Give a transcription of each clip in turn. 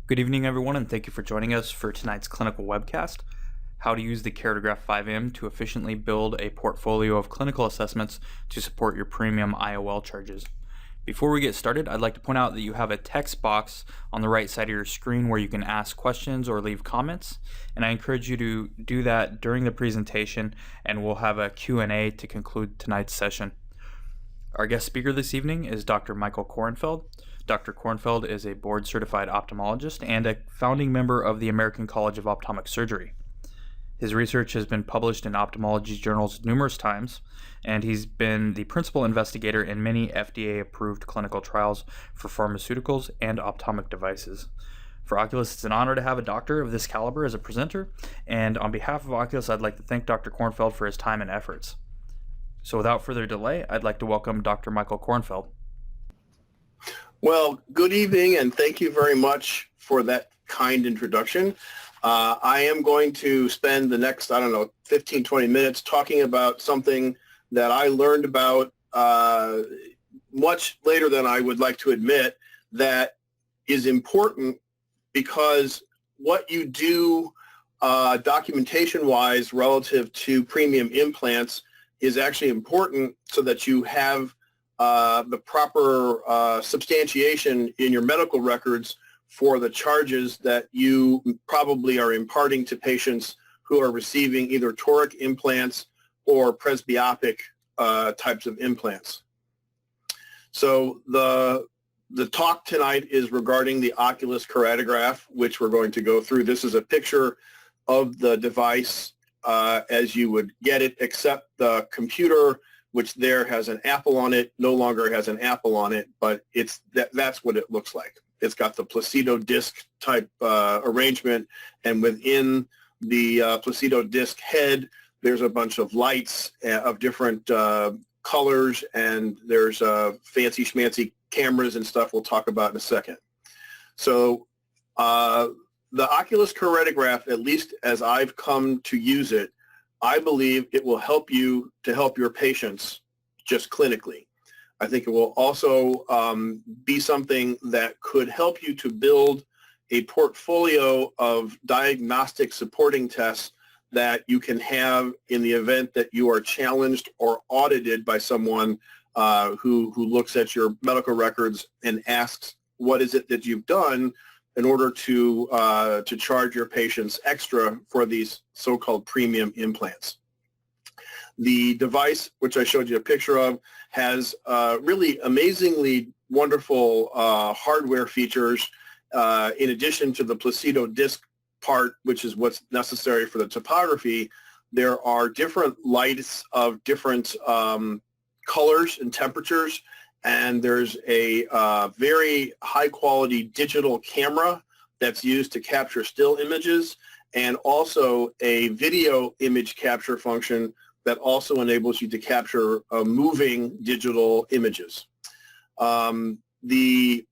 Good evening, everyone, and thank you for joining us for tonight's clinical webcast, How to Use the Keratograph 5M to Efficiently Build a Portfolio of Clinical Assessments to Support Your Premium IOL Charges. Before we get started, I'd like to point out that you have a text box on the right side of your screen where you can ask questions or leave comments, and I encourage you to do that during the presentation, and we'll have a Q&A to conclude tonight's session. Our guest speaker this evening is Dr. Michael Korenfeld. Dr. Korenfeld is a board-certified ophthalmologist and a founding member of the American College of Ophthalmic Surgery. His research has been published in ophthalmology journals numerous times, and he's been the principal investigator in many FDA-approved clinical trials for pharmaceuticals and ophthalmic devices. For Oculus, it's an honor to have a doctor of this caliber as a presenter, and on behalf of Oculus, I'd like to thank Dr. Korenfeld for his time and efforts. So without further delay, I'd like to welcome Dr. Michael Korenfeld. Well, good evening, and thank you very much for that kind introduction. I am going to spend the next, 15, 20 minutes talking about something that I learned about much later than I would like to admit that is important, because what you do documentation-wise relative to premium implants is actually important so that you have the proper substantiation in your medical records for the charges that you probably are imparting to patients who are receiving either toric implants or presbyopic types of implants. So the talk tonight is regarding the Oculus Keratograph, which we're going to go through. This is a picture of the device as you would get it, except the computer, which there has an apple on it, no longer has an apple on it, but that's what it looks like. It's got the Placido disc type arrangement, and within the Placido disc head, there's a bunch of lights of different colors, and there's fancy schmancy cameras and stuff we'll talk about in a second. So the Oculus Keratograph, at least as I've come to use it, I believe it will help you to help your patients just clinically. I think it will also be something that could help you to build a portfolio of diagnostic supporting tests that you can have in the event that you are challenged or audited by someone who looks at your medical records and asks, what is it that you've done in order to charge your patients extra for these so-called premium implants. The device, which I showed you a picture of, has really amazingly wonderful hardware features in addition to the Placido disc part, which is what's necessary for the topography. There are different lights of different colors and temperatures, and there's a very high-quality digital camera that's used to capture still images, and also a video image capture function that also enables you to capture moving digital images. The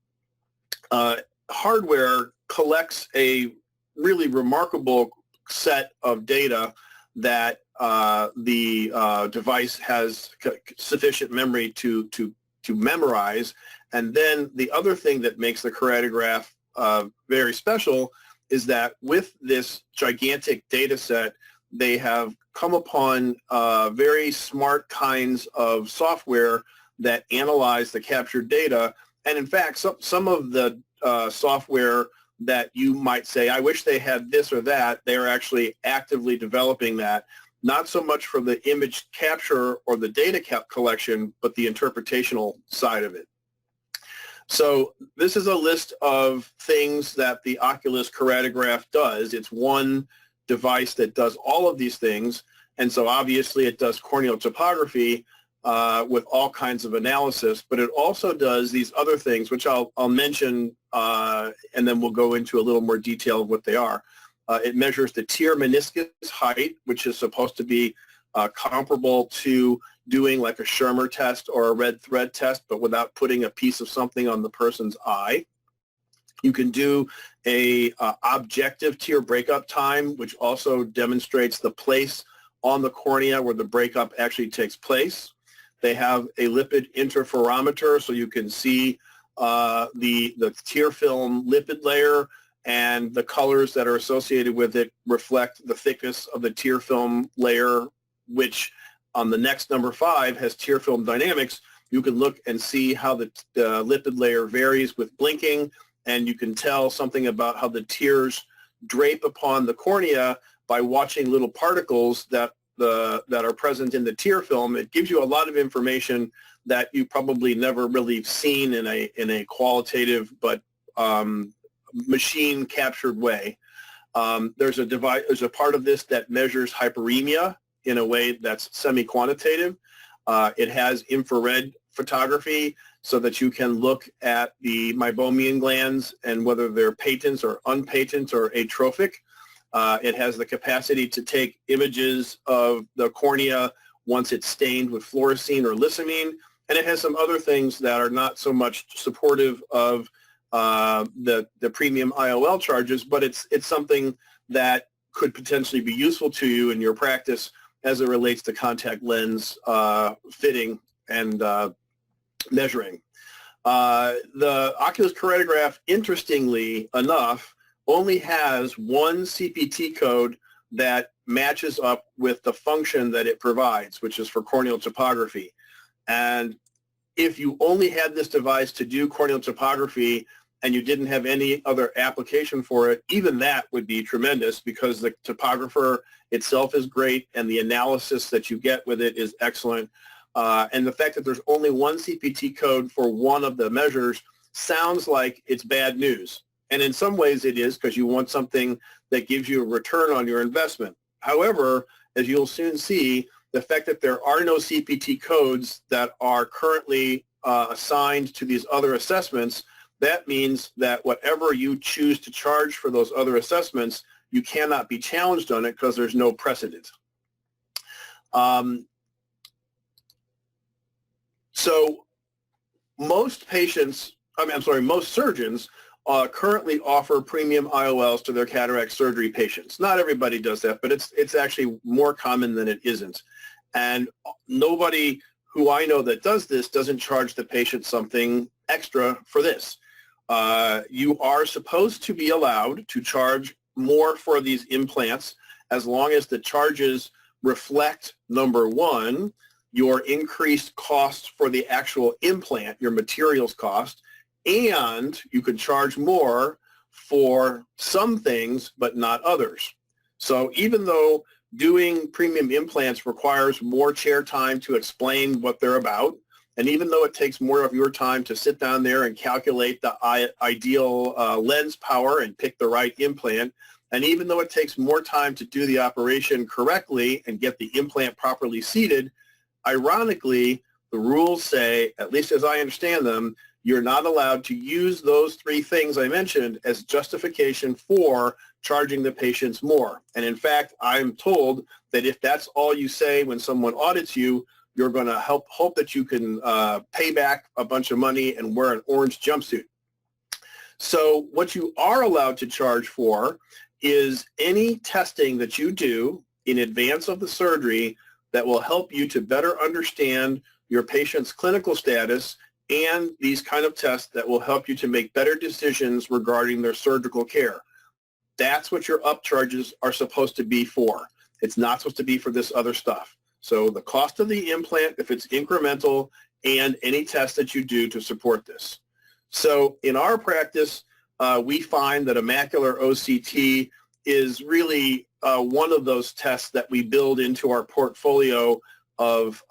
hardware collects a really remarkable set of data that the device has sufficient memory to memorize. And then the other thing that makes the Keratograph very special is that with this gigantic data set, they have come upon very smart kinds of software that analyze the captured data. And in fact, some of the software that you might say, I wish they had this or that, they're actually actively developing that. Not so much for the image capture or the data collection, but the interpretational side of it. So this is a list of things that the Oculus Keratograph does. It's one device that does all of these things, and so obviously it does corneal topography with all kinds of analysis, but it also does these other things, which I'll mention, and then we'll go into a little more detail of what they are. It measures the tear meniscus height, which is supposed to be comparable to doing like a Schirmer test or a red thread test, but without putting a piece of something on the person's eye. You can do a objective tear breakup time, which also demonstrates the place on the cornea where the breakup actually takes place. They have a lipid interferometer, so you can see the tear film lipid layer and the colors that are associated with it reflect the thickness of the tear film layer, which on the next number 5 has tear film dynamics. You can look and see how the lipid layer varies with blinking, and you can tell something about how the tears drape upon the cornea by watching little particles that are present in the tear film. It gives you a lot of information that you probably never really seen in a qualitative but machine captured way. There's a part of this that measures hyperemia in a way that's semi-quantitative. It has infrared photography so that you can look at the meibomian glands and whether they're patent or unpatent or atrophic. It has the capacity to take images of the cornea once it's stained with fluorescein or lissamine, and it has some other things that are not so much supportive of the premium IOL charges, but it's something that could potentially be useful to you in your practice as it relates to contact lens fitting and measuring. The Oculus Keratograph, interestingly enough, only has one CPT code that matches up with the function that it provides, which is for corneal topography. And if you only had this device to do corneal topography and you didn't have any other application for it, even that would be tremendous because the topographer itself is great and the analysis that you get with it is excellent. And the fact that there's only one CPT code for one of the measures sounds like it's bad news. And in some ways it is, because you want something that gives you a return on your investment. However, as you'll soon see, the fact that there are no CPT codes that are currently assigned to these other assessments, that means that whatever you choose to charge for those other assessments, you cannot be challenged on it because there's no precedent. So most surgeons currently offer premium IOLs to their cataract surgery patients. Not everybody does that, but it's actually more common than it isn't. And nobody who I know that does this doesn't charge the patient something extra for this. You are supposed to be allowed to charge more for these implants as long as the charges reflect, number one, your increased costs for the actual implant, your materials cost, and you can charge more for some things but not others. So even though doing premium implants requires more chair time to explain what they're about, and even though it takes more of your time to sit down there and calculate the ideal lens power and pick the right implant, and even though it takes more time to do the operation correctly and get the implant properly seated, ironically, the rules say, at least as I understand them, you're not allowed to use those 3 things I mentioned as justification for charging the patients more. And in fact, I'm told that if that's all you say when someone audits you, you're going to hope that you can pay back a bunch of money and wear an orange jumpsuit. So what you are allowed to charge for is any testing that you do in advance of the surgery that will help you to better understand your patient's clinical status, and these kind of tests that will help you to make better decisions regarding their surgical care. That's what your upcharges are supposed to be for. It's not supposed to be for this other stuff. So the cost of the implant, if it's incremental, and any test that you do to support this. So in our practice, we find that a macular OCT is really one of those tests that we build into our portfolio of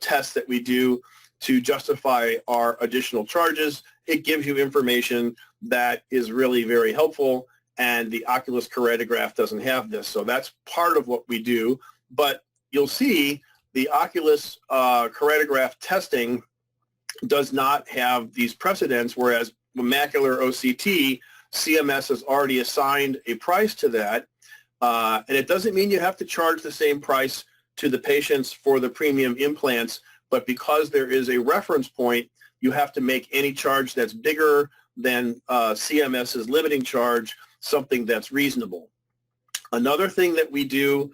tests that we do to justify our additional charges. It gives you information that is really very helpful, and the Oculus Keratograph doesn't have this. So that's part of what we do. But you'll see the Oculus Keratograph testing does not have these precedents, whereas macular OCT, CMS has already assigned a price to that. And it doesn't mean you have to charge the same price to the patients for the premium implants, but because there is a reference point, you have to make any charge that's bigger than CMS's limiting charge something that's reasonable. Another thing that we do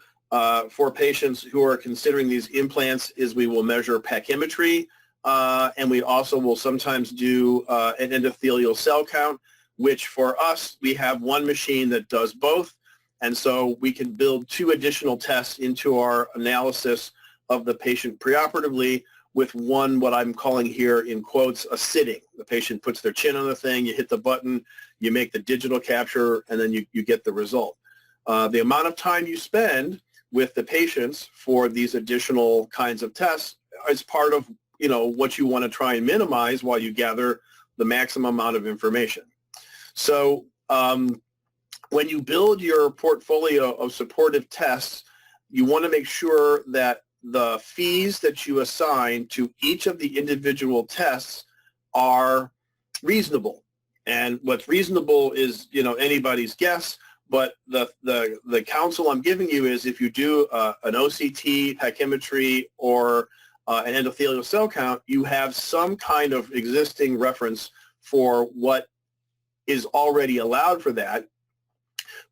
for patients who are considering these implants is we will measure pachymetry, and we also will sometimes do an endothelial cell count. which for us, we have one machine that does both. And so we can build 2 additional tests into our analysis of the patient preoperatively with one, what I'm calling here in quotes, a sitting. The patient puts their chin on the thing, you hit the button, you make the digital capture, and then you get the result. The amount of time you spend with the patients for these additional kinds of tests is part of what you want to try and minimize while you gather the maximum amount of information. So when you build your portfolio of supportive tests, you want to make sure that the fees that you assign to each of the individual tests are reasonable. And what's reasonable is, anybody's guess, but the counsel I'm giving you is if you do an OCT, pachymetry, or an endothelial cell count, you have some kind of existing reference for what is already allowed for that.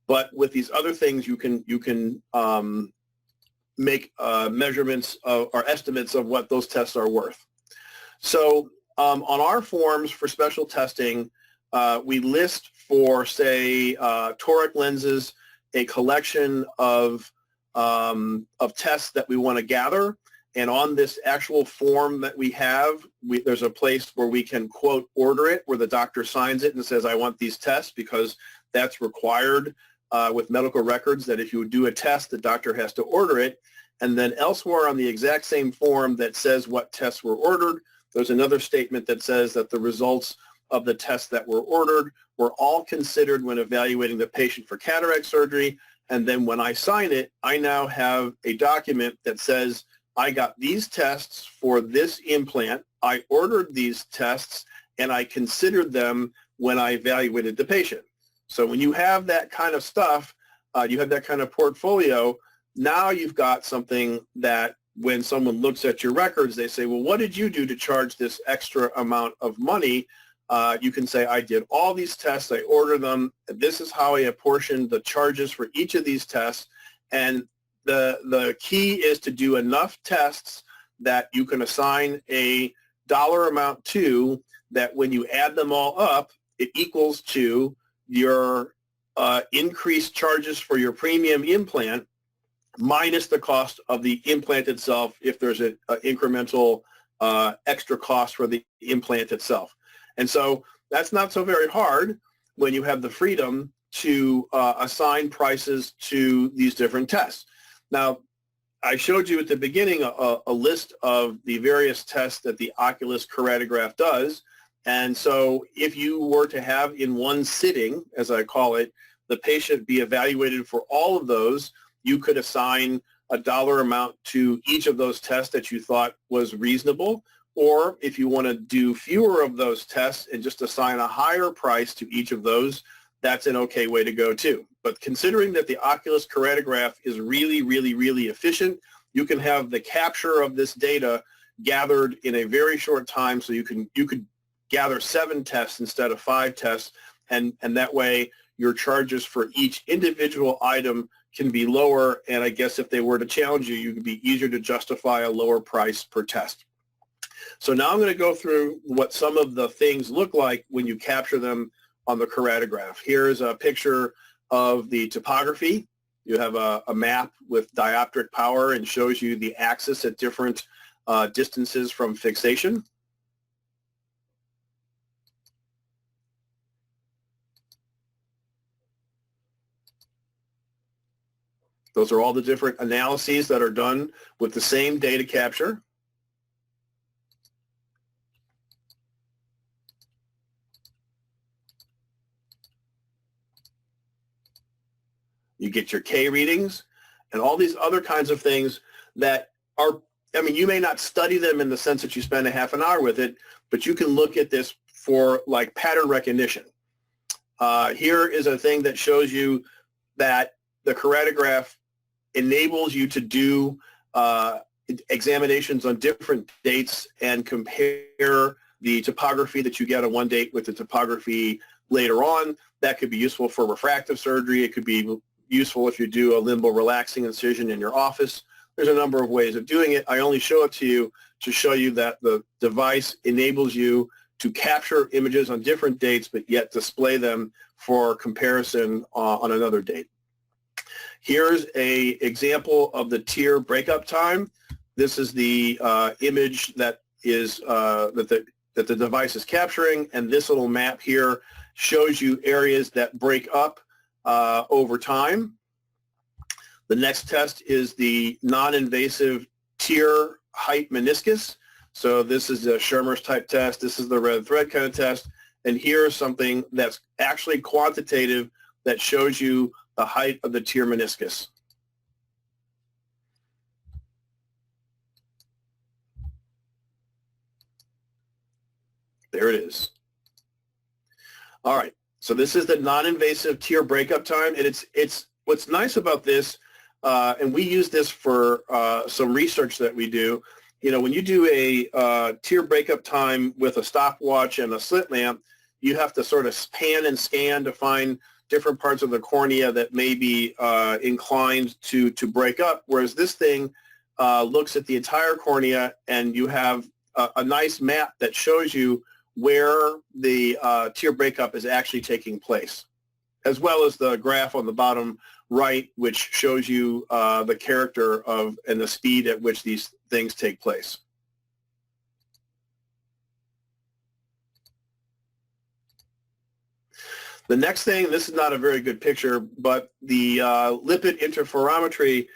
But with these other things, you can make measurements or estimates of what those tests are worth. So on our forms for special testing, we list for, say, toric lenses, a collection of tests that we want to gather. And on this actual form that we have, there's a place where we can, quote, order it, where the doctor signs it and says, I want these tests, because that's required with medical records, that if you do a test, the doctor has to order it. And then elsewhere on the exact same form that says what tests were ordered, there's another statement that says that the results of the tests that were ordered were all considered when evaluating the patient for cataract surgery. And then when I sign it, I now have a document that says, I got these tests for this implant, I ordered these tests, and I considered them when I evaluated the patient. So when you have that kind of stuff, you have that kind of portfolio, now you've got something that when someone looks at your records, they say, well, what did you do to charge this extra amount of money? You can say, I did all these tests, I ordered them, this is how I apportioned the charges for each of these tests. And the key is to do enough tests that you can assign a dollar amount to, that when you add them all up, it equals to your increased charges for your premium implant minus the cost of the implant itself if there's an incremental extra cost for the implant itself. And so that's not so very hard when you have the freedom to assign prices to these different tests. Now, I showed you at the beginning a list of the various tests that the OCULUS Keratograph does. And so if you were to have in one sitting, as I call it, the patient be evaluated for all of those, you could assign a dollar amount to each of those tests that you thought was reasonable. Or if you want to do fewer of those tests and just assign a higher price to each of those, that's an okay way to go too. But considering that the OCULUS Keratograph is really, really, really efficient, you can have the capture of this data gathered in a very short time, so you could gather 7 tests instead of 5 tests, and that way your charges for each individual item can be lower, and I guess if they were to challenge you, you could be easier to justify a lower price per test. So now I'm going to go through what some of the things look like when you capture them on the Keratograph. Here's a picture of the topography. You have a map with dioptric power and shows you the axis at different distances from fixation. Those are all the different analyses that are done with the same data capture. You get your K readings and all these other kinds of things that are, I mean, you may not study them in the sense that you spend a half an hour with it, but you can look at this for like pattern recognition. Here is a thing that shows you that the Keratograph enables you to do examinations on different dates and compare the topography that you get on one date with the topography later on. That could be useful for refractive surgery. It could be useful if you do a limbal relaxing incision in your office. There's a number of ways of doing it. I only show it to you to show you that the device enables you to capture images on different dates, but yet display them for comparison on another date. Here's an example of the tear breakup time. This is the image that is that the device is capturing, and this little map here shows you areas that break up over time. The next test is the non-invasive tear height meniscus. So this is a Schirmer's type test. This is the red thread kind of test. And here's something that's actually quantitative that shows you the height of the tear meniscus. There it is. All right. So this is the non-invasive tear breakup time, and it's what's nice about this, and we use this for some research that we do. You know, when you do a tear breakup time with a stopwatch and a slit lamp, you have to sort of pan and scan to find different parts of the cornea that may be inclined to break up, whereas this thing looks at the entire cornea, and you have a nice map that shows you where the tear breakup is actually taking place, as well as the graph on the bottom right, which shows you the character of and the speed at which these things take place. The next thing, this is not a very good picture, but the lipid interferometry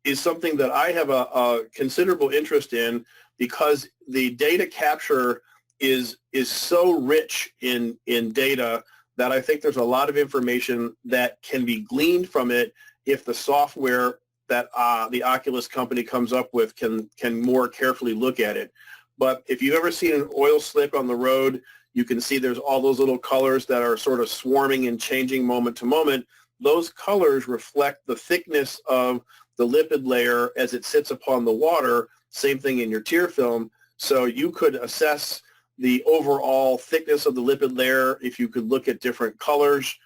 is something that I have a considerable interest in, because the data capture is so rich in data that I think there's a lot of information that can be gleaned from it if the software that the Oculus company comes up with can more carefully look at it. But if you've ever seen an oil slick on the road, you can see there's all those little colors that are sort of swarming and changing moment to moment. Those colors reflect the thickness of the lipid layer as it sits upon the water. Same thing in your tear film. So you could assess the overall thickness of the lipid layer if you could look at different colors.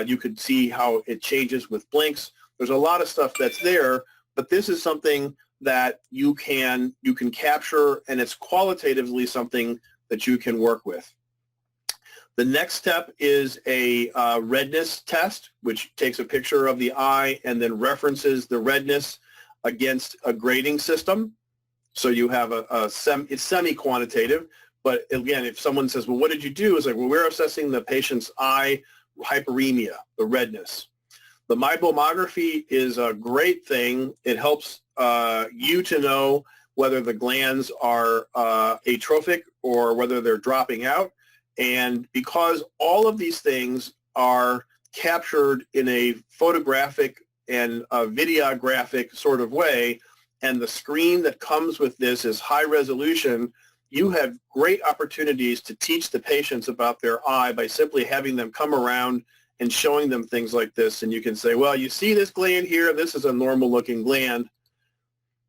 You could see how it changes with blinks. There's a lot of stuff that's there, but this is something that you can capture, and it's qualitatively something that you can work with. The next step is a redness test, which takes a picture of the eye and then references the redness against a grading system. So you have it's semi-quantitative, but again, if someone says, well, what did you do? It's like, well, we're assessing the patient's eye hyperemia, the redness. The mybomography is a great thing. It helps you to know whether the glands are atrophic or whether they're dropping out. And because all of these things are captured in a photographic and a videographic sort of way, and the screen that comes with this is high resolution, you have great opportunities to teach the patients about their eye by simply having them come around and showing them things like this. And you can say, well, you see this gland here, this is a normal looking gland,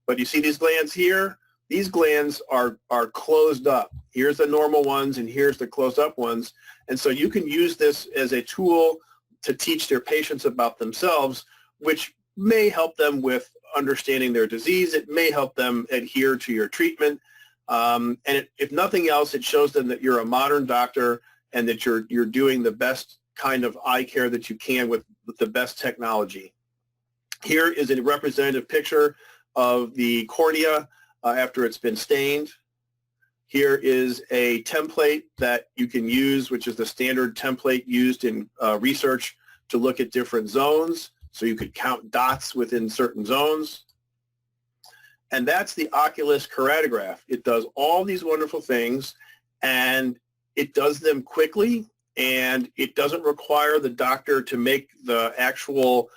but you see these glands here, these glands are closed up. Here's the normal ones and here's the closed up ones. And so you can use this as a tool to teach their patients about themselves, which may help them with understanding their disease. It may help them adhere to your treatment. And if nothing else, it shows them that you're a modern doctor and that you're doing the best kind of eye care that you can with the best technology. Here is a representative picture of the cornea after it's been stained. Here is a template that you can use, which is the standard template used in research to look at different zones. So you could count dots within certain zones. And that's the Oculus Keratograph. It does all these wonderful things, and it does them quickly, and it doesn't require the doctor to make the actual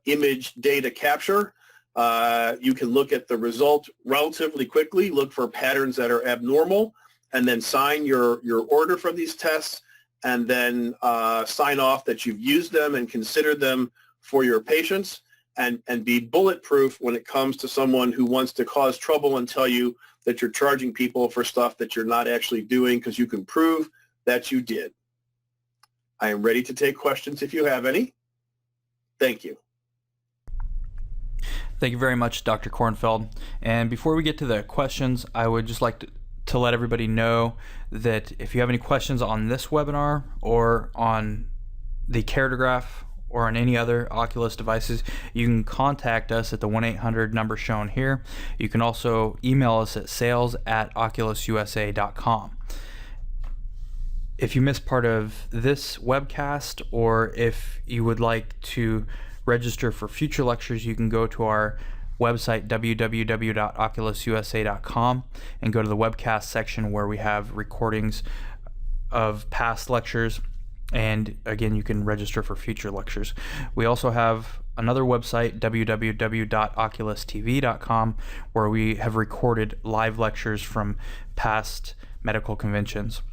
image data capture. You can look at the result relatively quickly, look for patterns that are abnormal, and then sign your order for these tests, and then sign off that you've used them and considered them for your patients, and be bulletproof when it comes to someone who wants to cause trouble and tell you that you're charging people for stuff that you're not actually doing, because you can prove that you did. I am ready to take questions if you have any. Thank you. Thank you very much, Dr. Korenfeld. And before we get to the questions, I would just like to to let everybody know that if you have any questions on this webinar or on the Keratograph or on any other Oculus devices, you can contact us at the 1-800 number shown here. You can also email us at sales@oculususa.com. If you missed part of this webcast, or if you would like to register for future lectures, you can go to our website, www.oculususa.com, and go to the webcast section where we have recordings of past lectures. And again, you can register for future lectures. We also have another website, www.oculustv.com, where we have recorded live lectures from past medical conventions.